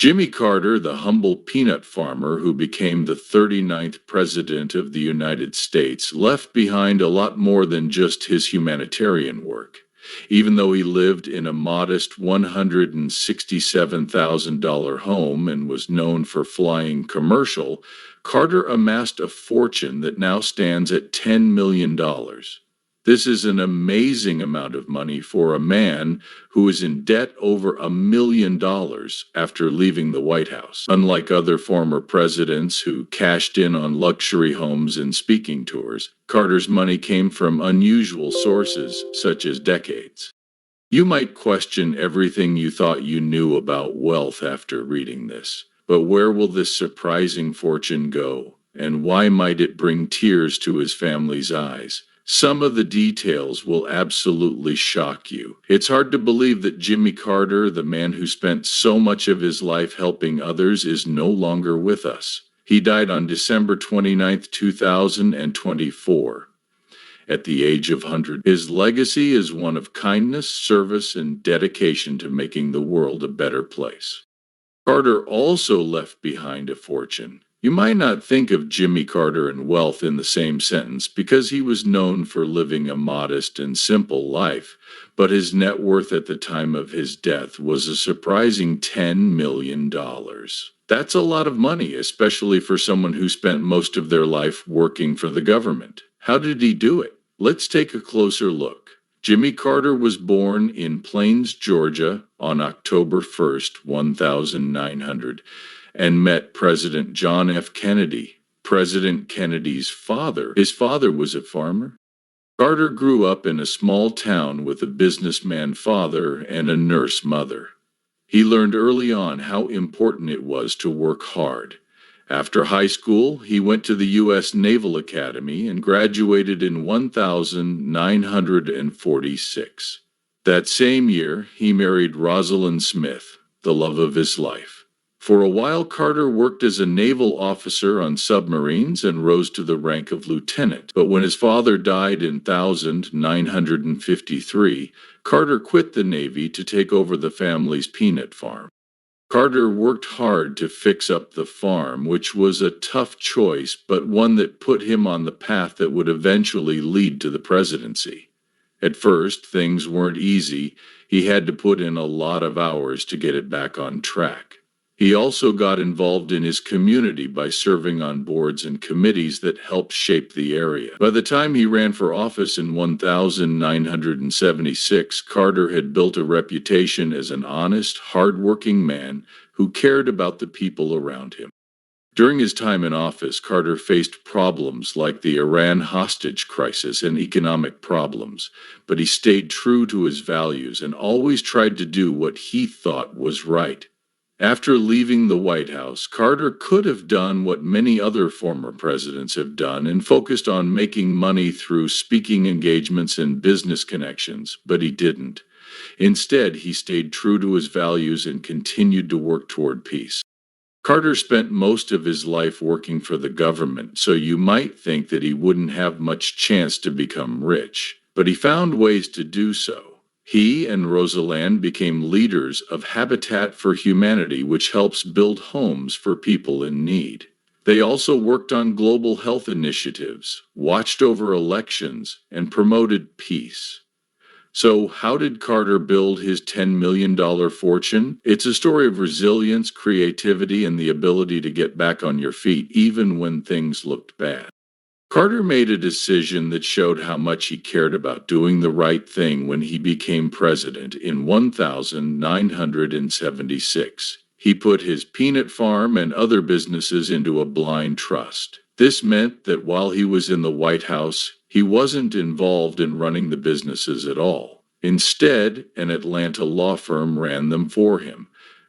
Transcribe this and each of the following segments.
Jimmy Carter, the humble peanut farmer who became the 39th President of the United States, left behind a lot more than just his humanitarian work. Even though he lived in a modest $167,000 home and was known for flying commercial, Carter amassed a fortune that now stands at $10 million. This is an amazing amount of money for a man who is in debt over $1 million after leaving the White House. Unlike other former presidents who cashed in on luxury homes and speaking tours, Carter's money came from unusual sources, such as decades. You might question everything you thought you knew about wealth after reading this, but where will this surprising fortune go, and why might it bring tears to his family's eyes? Some of the details will absolutely shock you. It's hard to believe that Jimmy Carter, the man who spent so much of his life helping others, is no longer with us. He died on December 29, 2024, at the age of 100. His legacy is one of kindness, service, and dedication to making the world a better place. Carter also left behind a fortune. You might not think of Jimmy Carter and wealth in the same sentence because he was known for living a modest and simple life, but his net worth at the time of his death was a surprising $10 million. That's a lot of money, especially for someone who spent most of their life working for the government. How did he do it? Let's take a closer look. Jimmy Carter was born in Plains, Georgia on October 1st, 1900. And met President John F. Kennedy, President Kennedy's father. His father was a farmer. Carter grew up in a small town with a businessman father and a nurse mother. He learned early on how important it was to work hard. After high school, he went to the U.S. Naval Academy and graduated in 1946. That same year, he married Rosalind Smith, the love of his life. For a while, Carter worked as a naval officer on submarines and rose to the rank of lieutenant. But when his father died in 1953, Carter quit the Navy to take over the family's peanut farm. Carter worked hard to fix up the farm, which was a tough choice, but one that put him on the path that would eventually lead to the presidency. At first, things weren't easy. He had to put in a lot of hours to get it back on track. He also got involved in his community by serving on boards and committees that helped shape the area. By the time he ran for office in 1976, Carter had built a reputation as an honest, hard-working man who cared about the people around him. During his time in office, Carter faced problems like the Iran hostage crisis and economic problems, but he stayed true to his values and always tried to do what he thought was right. After leaving the White House, Carter could have done what many other former presidents have done and focused on making money through speaking engagements and business connections, but he didn't. Instead, he stayed true to his values and continued to work toward peace. Carter spent most of his life working for the government, so you might think that he wouldn't have much chance to become rich, but he found ways to do so. He and Rosalind became leaders of Habitat for Humanity, which helps build homes for people in need. They also worked on global health initiatives, watched over elections, and promoted peace. So, how did Carter build his $10 million fortune? It's a story of resilience, creativity, and the ability to get back on your feet even when things looked bad. Carter made a decision that showed how much he cared about doing the right thing when he became president in 1976. He put his peanut farm and other businesses into a blind trust. This meant that while he was in the White House, he wasn't involved in running the businesses at all. Instead, an Atlanta law firm ran them for him.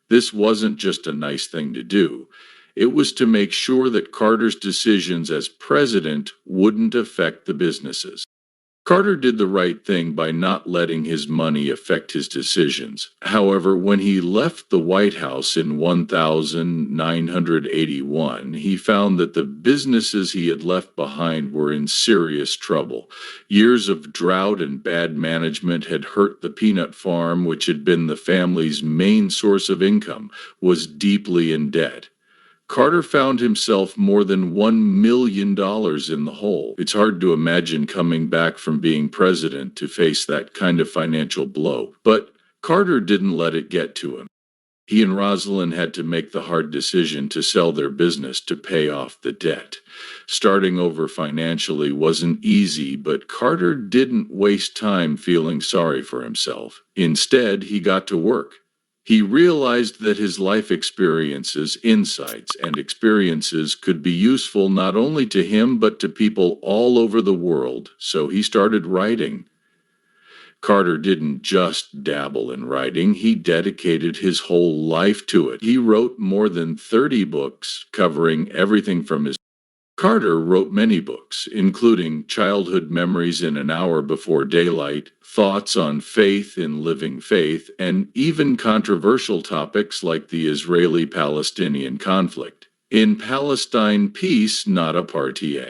This wasn't just a nice thing to do. It was to make sure that Carter's decisions as president wouldn't affect the businesses. Carter did the right thing by not letting his money affect his decisions. However, when he left the White House in 1981, he found that the businesses he had left behind were in serious trouble. Years of drought and bad management had hurt the peanut farm, which had been the family's main source of income, was deeply in debt. Carter found himself more than $1 million in the hole. It's hard to imagine coming back from being president to face that kind of financial blow. But Carter didn't let it get to him. He and Rosalind had to make the hard decision to sell their business to pay off the debt. Starting over financially wasn't easy, but Carter didn't waste time feeling sorry for himself. Instead, he got to work. He realized that his life experiences, insights, and experiences could be useful not only to him but to people all over the world, so he started writing. Carter didn't just dabble in writing, he dedicated his whole life to it. He wrote more than 30 books covering everything from his Carter wrote many books, including Childhood Memories in an Hour Before Daylight, Thoughts on Faith in Living Faith, and even controversial topics like the Israeli-Palestinian conflict. In Palestine, Peace, Not a Party.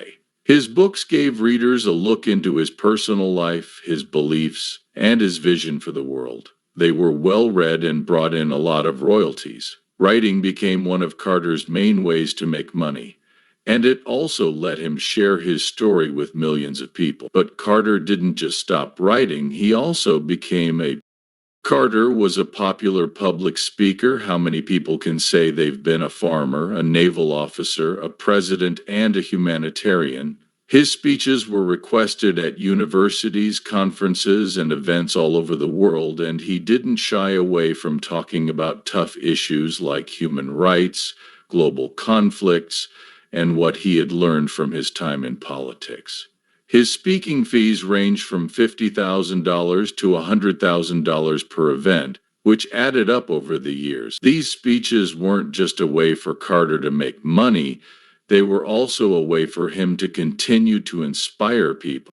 His books gave readers a look into his personal life, his beliefs, and his vision for the world. They were well read and brought in a lot of royalties. Writing became one of Carter's main ways to make money. And it also let him share his story with millions of people. But Carter didn't just stop writing, he also became a Carter was a popular public speaker. How many people can say they've been a farmer, a naval officer, a president, and a humanitarian? His speeches were requested at universities, conferences, and events all over the world, and he didn't shy away from talking about tough issues like human rights, global conflicts, and what he had learned from his time in politics. His speaking fees ranged from $50,000 to $100,000 per event, which added up over the years. These speeches weren't just a way for Carter to make money, they were also a way for him to continue to inspire people.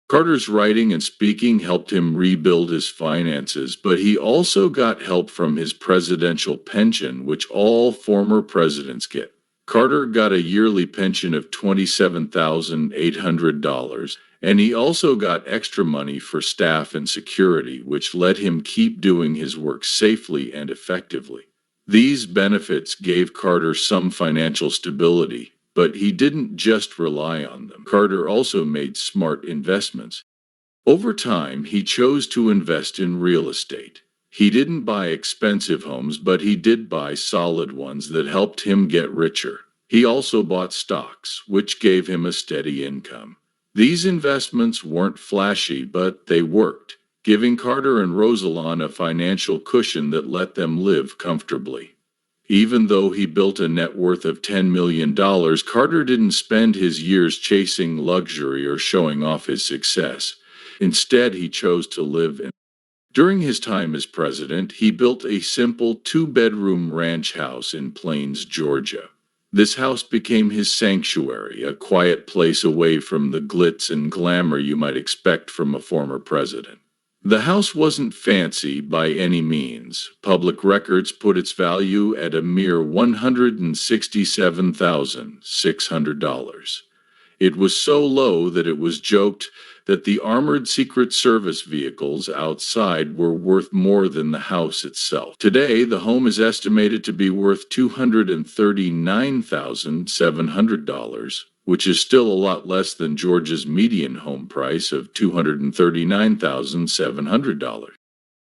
Carter's writing and speaking helped him rebuild his finances, but he also got help from his presidential pension, which all former presidents get. Carter got a yearly pension of $27,800, and he also got extra money for staff and security, which let him keep doing his work safely and effectively. These benefits gave Carter some financial stability, but he didn't just rely on them. Carter also made smart investments. Over time, he chose to invest in real estate. He didn't buy expensive homes, but he did buy solid ones that helped him get richer. He also bought stocks, which gave him a steady income. These investments weren't flashy, but they worked, giving Carter and Rosalind a financial cushion that let them live comfortably. Even though he built a net worth of $10 million, Carter didn't spend his years chasing luxury or showing off his success. Instead, he chose to live in. During his time as president, he built a simple two-bedroom ranch house in Plains, Georgia. This house became his sanctuary, a quiet place away from the glitz and glamour you might expect from a former president. The house wasn't fancy by any means. Public records put its value at a mere $167,600. It was so low that it was joked that the armored Secret Service vehicles outside were worth more than the house itself. Today, the home is estimated to be worth $239,700, which is still a lot less than Georgia's median home price of $239,700.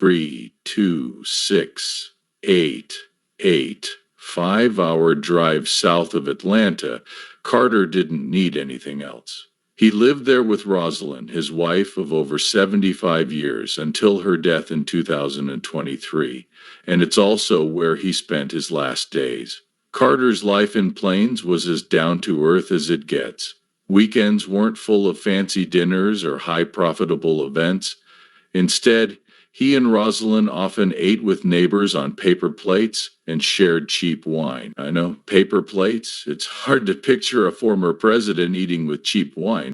32688 5-hour drive south of Atlanta, Carter didn't need anything else. He lived there with Rosalind, his wife of over 75 years, until her death in 2023, and it's also where he spent his last days. Carter's life in Plains was as down-to-earth as it gets. Weekends weren't full of fancy dinners or high-profitable events. Instead, he and Rosalind often ate with neighbors on paper plates and shared cheap wine. I know, paper plates? It's hard to picture a former president eating with cheap wine.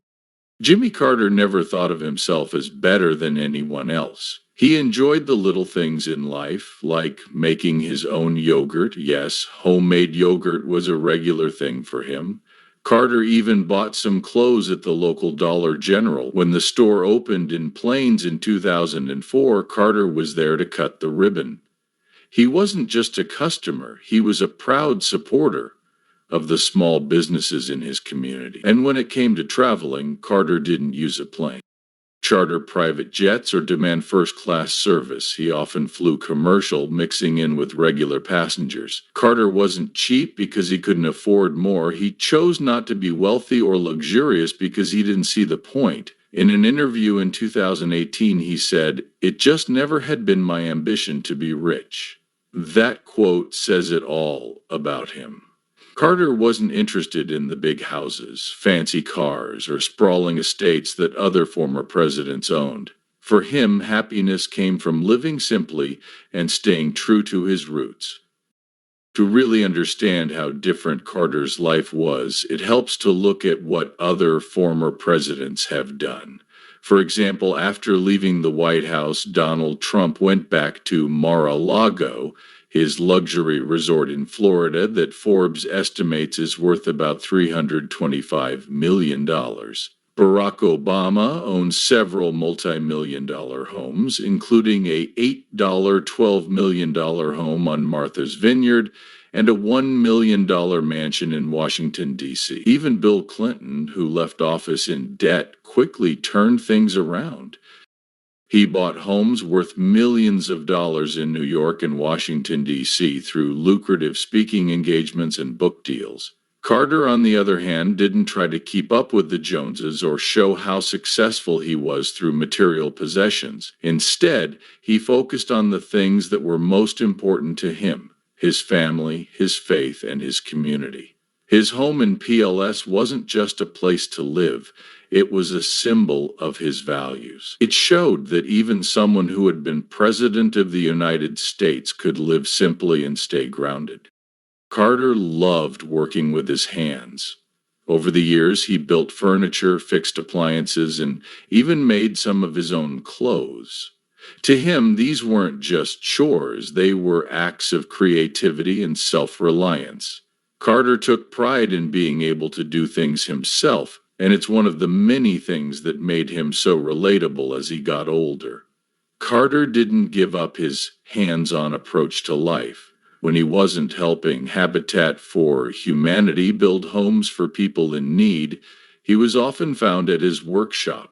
Jimmy Carter never thought of himself as better than anyone else. He enjoyed the little things in life, like making his own yogurt. Yes, homemade yogurt was a regular thing for him. Carter even bought some clothes at the local Dollar General. When the store opened in Plains in 2004, Carter was there to cut the ribbon. He wasn't just a customer, he was a proud supporter of the small businesses in his community. And when it came to traveling, Carter didn't use a plane, charter private jets, or demand first-class service. He often flew commercial, mixing in with regular passengers. Carter wasn't cheap because he couldn't afford more. He chose not to be wealthy or luxurious because he didn't see the point. In an interview in 2018, he said, "It just never had been my ambition to be rich." That quote says it all about him. Carter wasn't interested in the big houses, fancy cars, or sprawling estates that other former presidents owned. For him, happiness came from living simply and staying true to his roots. To really understand how different Carter's life was, it helps to look at what other former presidents have done. For example, after leaving the White House, Donald Trump went back to Mar-a-Lago, his luxury resort in Florida that Forbes estimates is worth about $325 million. Barack Obama owns several multi-million-dollar homes, including a $8, $12 million home on Martha's Vineyard and a $1 million mansion in Washington, D.C. Even Bill Clinton, who left office in debt, quickly turned things around. He bought homes worth millions of dollars in New York and Washington, D.C. through lucrative speaking engagements and book deals. Carter, on the other hand, didn't try to keep up with the Joneses or show how successful he was through material possessions. Instead, he focused on the things that were most important to him: his family, his faith, and his community. His home in PLS wasn't just a place to live, it was a symbol of his values. It showed that even someone who had been President of the United States could live simply and stay grounded. Carter loved working with his hands. Over the years, he built furniture, fixed appliances, and even made some of his own clothes. To him, these weren't just chores, they were acts of creativity and self-reliance. Carter took pride in being able to do things himself, and it's one of the many things that made him so relatable as he got older. Carter didn't give up his hands-on approach to life. When he wasn't helping Habitat for Humanity build homes for people in need, he was often found at his workshop.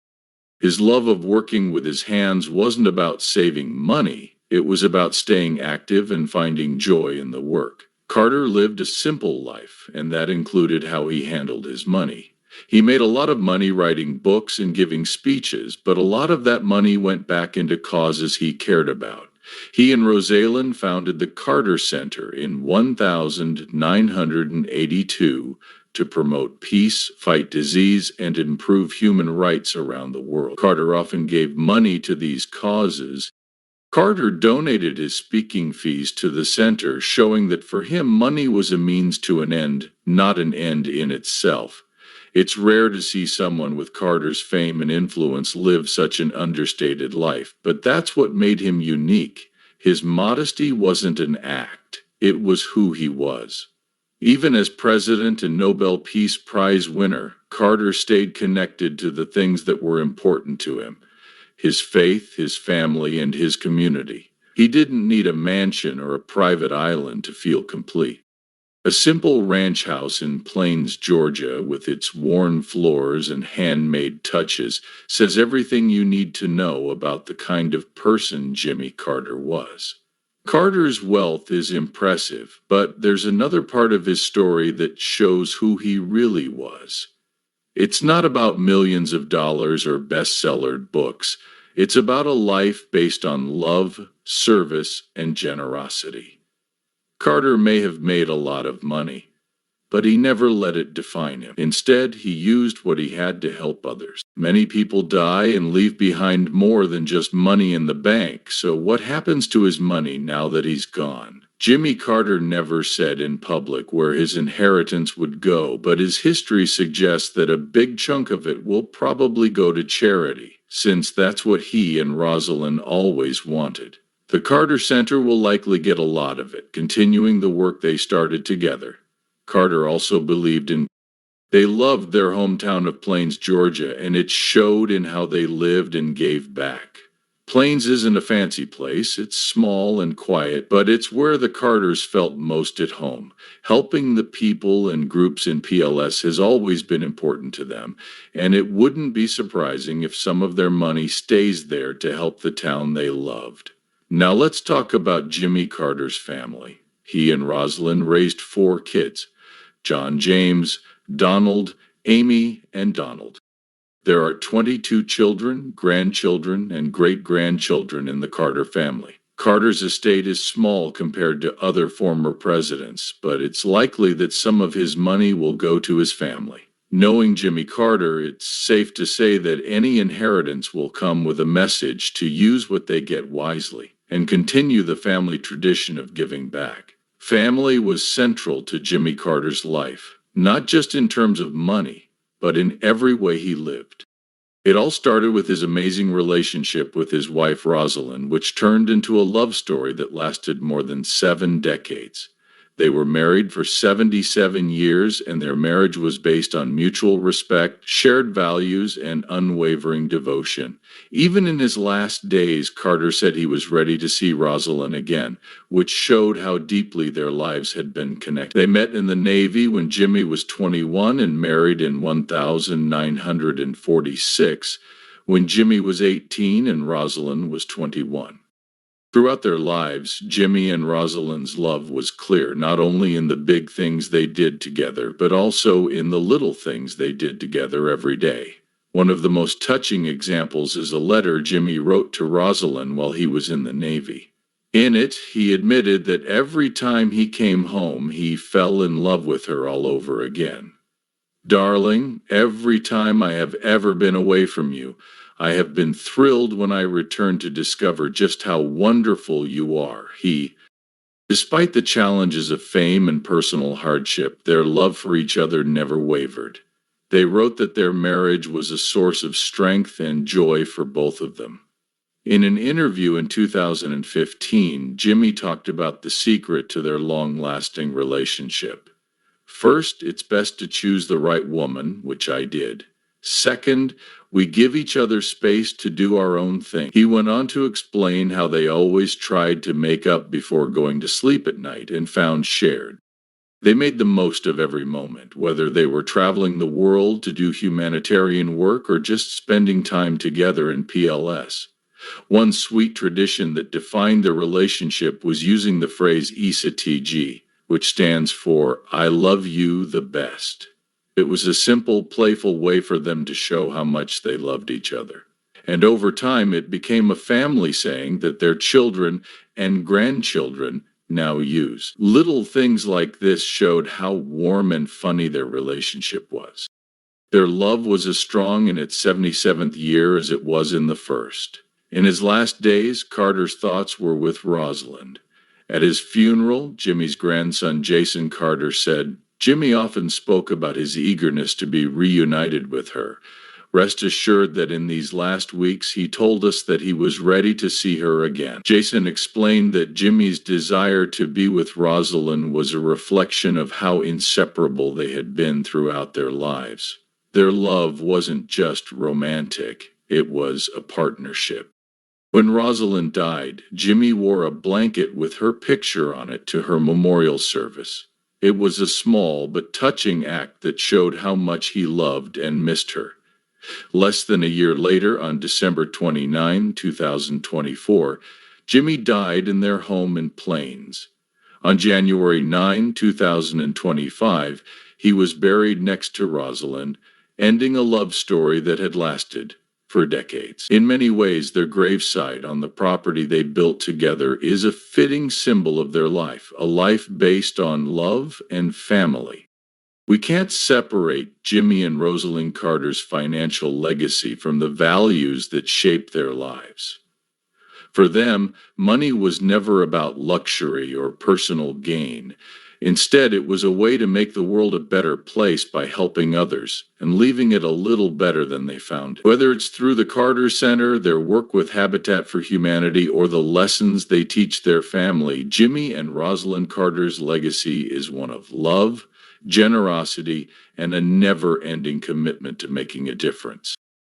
His love of working with his hands wasn't about saving money, it was about staying active and finding joy in the work. Carter lived a simple life, and that included how he handled his money. He made a lot of money writing books and giving speeches, but a lot of that money went back into causes he cared about. He and Rosalind founded the Carter Center in 1982 to promote peace, fight disease, and improve human rights around the world. Carter often gave money to these causes. Carter donated his speaking fees to the center, showing that for him money was a means to an end, not an end in itself. It's rare to see someone with Carter's fame and influence live such an understated life, but that's what made him unique. His modesty wasn't an act, it was who he was. Even as president and Nobel Peace Prize winner, Carter stayed connected to the things that were important to him: his faith, his family, and his community. He didn't need a mansion or a private island to feel complete. A simple ranch house in Plains, Georgia, with its worn floors and handmade touches, says everything you need to know about the kind of person Jimmy Carter was. Carter's wealth is impressive, but there's another part of his story that shows who he really was. It's not about millions of dollars or bestseller books. It's about a life based on love, service, and generosity. Carter may have made a lot of money, but he never let it define him. Instead, he used what he had to help others. Many people die and leave behind more than just money in the bank, so what happens to his money now that he's gone? Jimmy Carter never said in public where his inheritance would go, but his history suggests that a big chunk of it will probably go to charity, since that's what he and Rosalind always wanted. The Carter Center will likely get a lot of it, continuing the work they started together. Carter also believed in they loved their hometown of Plains, Georgia, and it showed in how they lived and gave back. Plains isn't a fancy place, it's small and quiet, but it's where the Carters felt most at home. Helping the people and groups in PLS has always been important to them, and it wouldn't be surprising if some of their money stays there to help the town they loved. Now let's talk about Jimmy Carter's family. He and Rosalind raised 4 kids: John James, Donald, Amy, and Donald. There are 22 children, grandchildren, and great-grandchildren in the Carter family. Carter's estate is small compared to other former presidents, but it's likely that some of his money will go to his family. Knowing Jimmy Carter, it's safe to say that any inheritance will come with a message to use what they get wisely and continue the family tradition of giving back. Family was central to Jimmy Carter's life, not just in terms of money, but in every way he lived. It all started with his amazing relationship with his wife Rosalind, which turned into a love story that lasted more than 7 decades. They were married for 77 years, and their marriage was based on mutual respect, shared values, and unwavering devotion. Even in his last days, Carter said he was ready to see Rosalind again, which showed how deeply their lives had been connected. They met in the Navy when Jimmy was 21 and married in 1946 when Jimmy was 18 and Rosalind was 21. Throughout their lives, Jimmy and Rosalind's love was clear, not only in the big things they did together, but also in the little things they did together every day. One of the most touching examples is a letter Jimmy wrote to Rosalind while he was in the Navy. In it, he admitted that every time he came home, he fell in love with her all over again. "Darling, every time I have ever been away from you, I have been thrilled when I return to discover just how wonderful you are." Despite the challenges of fame and personal hardship, their love for each other never wavered. They wrote that their marriage was a source of strength and joy for both of them. In an interview in 2015, Jimmy talked about the secret to their long-lasting relationship. "First, it's best to choose the right woman, which I did. Second, we give each other space to do our own thing." He went on to explain how they always tried to make up before going to sleep at night and found shared. They made the most of every moment, whether they were traveling the world to do humanitarian work or just spending time together in PLS. One sweet tradition that defined their relationship was using the phrase ISATG, which stands for "I love you the best." It was a simple, playful way for them to show how much they loved each other. And over time, it became a family saying that their children and grandchildren now use. Little things like this showed how warm and funny their relationship was. Their love was as strong in its 77th year as it was in the first. In his last days, Carter's thoughts were with Rosalind. At his funeral, Jimmy's grandson Jason Carter said, "Jimmy often spoke about his eagerness to be reunited with her. Rest assured that in these last weeks he told us that he was ready to see her again." Jason explained that Jimmy's desire to be with Rosalind was a reflection of how inseparable they had been throughout their lives. Their love wasn't just romantic, it was a partnership. When Rosalind died, Jimmy wore a blanket with her picture on it to her memorial service. It was a small but touching act that showed how much he loved and missed her. Less than a year later, on December 29, 2024, Jimmy died in their home in Plains. On January 9, 2025, he was buried next to Rosalind, ending a love story that had lasted for decades. In many ways, their gravesite on the property they built together is a fitting symbol of their life, a life based on love and family. We can't separate Jimmy and Rosalind Carter's financial legacy from the values that shaped their lives. For them, money was never about luxury or personal gain. Instead, it was a way to make the world a better place by helping others and leaving it a little better than they found it. Whether it's through the Carter Center, their work with Habitat for Humanity, or the lessons they teach their family, Jimmy and Rosalind Carter's legacy is one of love, generosity, and a never-ending commitment to making a difference.